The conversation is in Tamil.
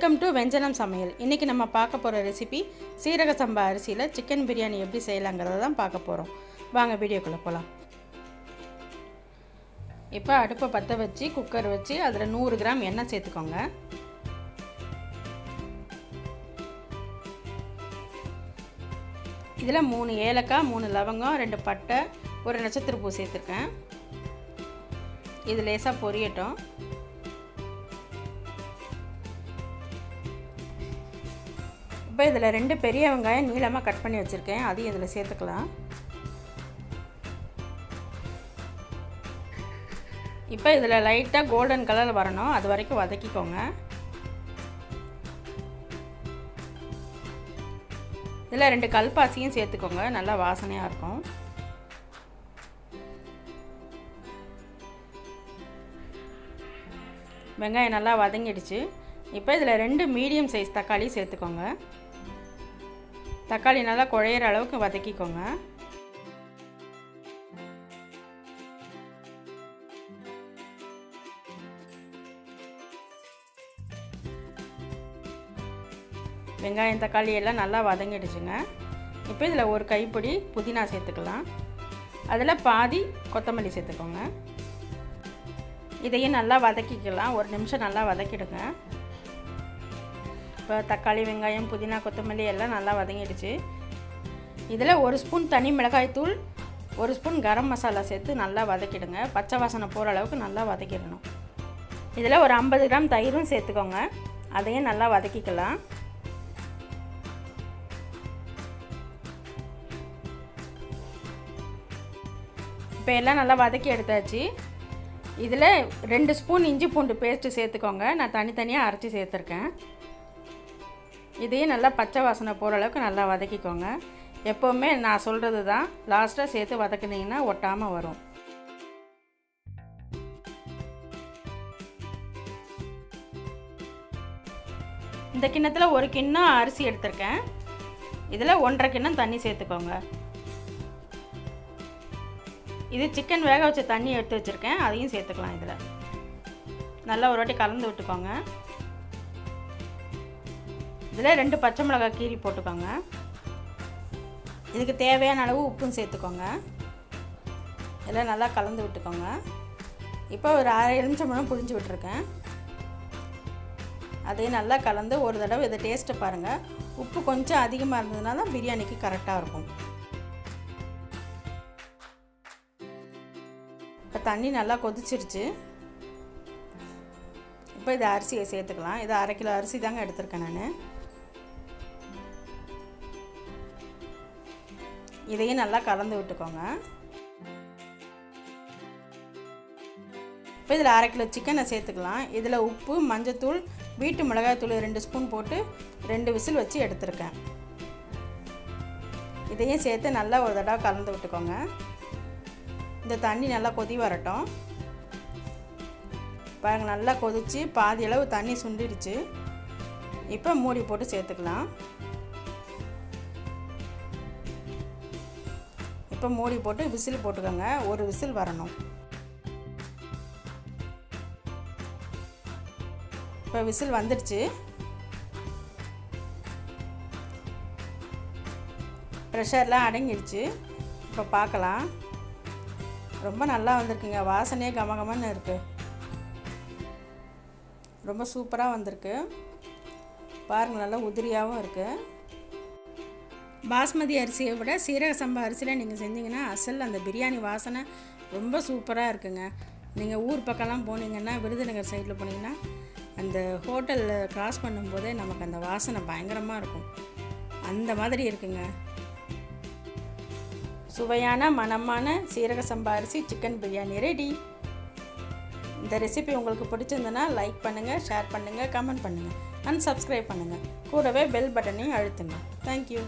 வெல்கம் டு வெஞ்சனம் சமையல். இன்றைக்கி நம்ம பார்க்க போகிற ரெசிபி சீரக சம்பா அரிசியில் சிக்கன் பிரியாணி எப்படி செய்யலாங்கிறத தான் பார்க்க போகிறோம். வாங்க வீடியோக்குள்ளே போகலாம். இப்போ அடுப்பை பற்ற வச்சு குக்கர் வச்சு அதில் 100 கிராம் எண்ணெய் சேர்த்துக்கோங்க. இதில் 3 ஏலக்காய், 3 லவங்கம், 2 பட்டை, 1 நட்சத்திர பூ சேர்த்துருக்கேன். இது லேசாக பொரியட்டும். இப்போ இதில் 2 பெரிய வெங்காயம் நீளமாக கட் பண்ணி வச்சுருக்கேன், அதையும் இதில் சேர்த்துக்கலாம். இப்போ இதில் லைட்டாக கோல்டன் கலர் வரணும், அது வரைக்கும் வதக்கிக்கோங்க. இதில் 2 கல்பாசியும் சேர்த்துக்கோங்க, நல்லா வாசனையாக இருக்கும். வெங்காயம் நல்லா வதங்கிடுச்சு. இப்போ இதில் 2 மீடியம் சைஸ் தக்காளி சேர்த்துக்கோங்க. தக்காளி நல்லா குழையிற அளவுக்கு வதக்கிக்கோங்க. வெங்காயம் தக்காளி எல்லாம் நல்லா வதங்கிடுச்சுங்க. இப்போ இதில் 1 கைப்பிடி புதினா சேர்த்துக்கலாம். அதில் பாதி கொத்தமல்லி சேர்த்துக்கோங்க. இதையும் நல்லா வதக்கிக்கலாம், 1 நிமிஷம் நல்லா வதக்கிடுங்க. இப்போ தக்காளி, வெங்காயம், புதினா, கொத்தமல்லி எல்லாம் நல்லா வதங்கிடுச்சு. இதில் 1 ஸ்பூன் தனி மிளகாய் தூள், 1 ஸ்பூன் கரம் மசாலா சேர்த்து நல்லா வதக்கிடுங்க. பச்சை வாசனை போகிற அளவுக்கு நல்லா வதக்கிடணும். இதில் ஒரு 50 கிராம் தயிரும் சேர்த்துக்கோங்க, அதையும் நல்லா வதக்கிக்கலாம். இப்போ எல்லாம் நல்லா வதக்கி எடுத்தாச்சு. இதில் 2 ஸ்பூன் இஞ்சி பூண்டு பேஸ்ட்டு சேர்த்துக்கோங்க. நான் தனித்தனியாக அரைச்சி சேர்த்துருக்கேன். இதையும் நல்லா பச்சை வாசனை போகிற அளவுக்கு நல்லா வதக்கிக்கோங்க. எப்போவுமே நான் சொல்கிறது தான், லாஸ்ட்டாக சேர்த்து வதக்குனீங்கன்னா ஒட்டாமல் வரும். இந்த கிண்ணத்தில் 1 கிண்ணம் அரிசி எடுத்திருக்கேன். இதில் 1.5 கிண்ணம் தண்ணி சேர்த்துக்கோங்க. இது சிக்கன் வேக வச்ச தண்ணி எடுத்து வச்சுருக்கேன், அதையும் சேர்த்துக்கலாம். இதில் நல்லா ஒரு வாட்டி கலந்து விட்டுக்கோங்க. இதில் 2 பச்சை மிளகாய் கீரி போட்டுக்கோங்க. இதுக்கு தேவையான அளவு உப்பும் சேர்த்துக்கோங்க. இதெல்லாம் நல்லா கலந்து விட்டுக்கோங்க. இப்போ ஒரு 1/2 எலுமிச்சம்பழம் புழிஞ்சு விட்டுருக்கேன். அதையும் நல்லா கலந்து ஒரு தடவை இதை டேஸ்ட்டு பாருங்கள். உப்பு கொஞ்சம் அதிகமாக இருந்ததுனா தான் பிரியாணிக்கு கரெக்டாக இருக்கும். இப்போ தண்ணி நல்லா கொதிச்சிருச்சு. இப்போ இது அரிசியை சேர்த்துக்கலாம். இது 1/2 கிலோ அரிசி தாங்க எடுத்திருக்கேன் நான். இதையும் நல்லா கலந்து விட்டுக்கோங்க. இப்போ இதில் 1/2 கிலோ சிக்கனை சேர்த்துக்கலாம். இதில் உப்பு, மஞ்சத்தூள், வீட்டு மிளகாய்த்தூள் 2 ஸ்பூன் போட்டு 2 விசில் வச்சு எடுத்துருக்கேன். இதையும் சேர்த்து நல்லா ஒரு தடவை கலந்து விட்டுக்கோங்க. இந்த தண்ணி நல்லா கொதி வரட்டும். பாருங்கள், நல்லா கொதித்து பாதி அளவு தண்ணி சுண்டிடுச்சு. இப்போ மூடி போட்டு சேர்த்துக்கலாம். இப்போ மூடி போட்டு விசில் போட்டுக்கோங்க. 1 விசில் வரணும். இப்போ விசில் வந்துடுச்சு. ப்ரெஷர்லாம் அடங்கிடுச்சு. இப்போ பார்க்கலாம். ரொம்ப நல்லா வந்திருக்குங்க. வாசனையே கமகமன்னு இருக்குது. ரொம்ப சூப்பராக வந்திருக்கு. பாருங்கள், நல்லா உதிரியாகவும் இருக்குது. பாஸ்மதி அரிசியை விட சீரக சம்பா அரிசியில் நீங்கள் செஞ்சிங்கன்னா அசல் அந்த பிரியாணி வாசனை ரொம்ப சூப்பராக இருக்குங்க. நீங்கள் ஊர் பக்கம்லாம் போனீங்கன்னா, விருதுநகர் சைடில் போனீங்கன்னா, அந்த ஹோட்டலில் கிராஸ் பண்ணும்போதே நமக்கு அந்த வாசனை பயங்கரமாக இருக்கும். அந்த மாதிரி இருக்குங்க. சுவையான மணமான சீரக சம்பா அரிசி சிக்கன் பிரியாணி ரெடி. இந்த ரெசிபி உங்களுக்கு பிடிச்சிருந்ததுன்னா லைக் பண்ணுங்கள், ஷேர் பண்ணுங்கள், கமெண்ட் பண்ணுங்கள், அண்ட் சப்ஸ்கிரைப் பண்ணுங்கள். கூடவே பெல் பட்டனையும் அழுத்துங்க. தேங்க்யூ.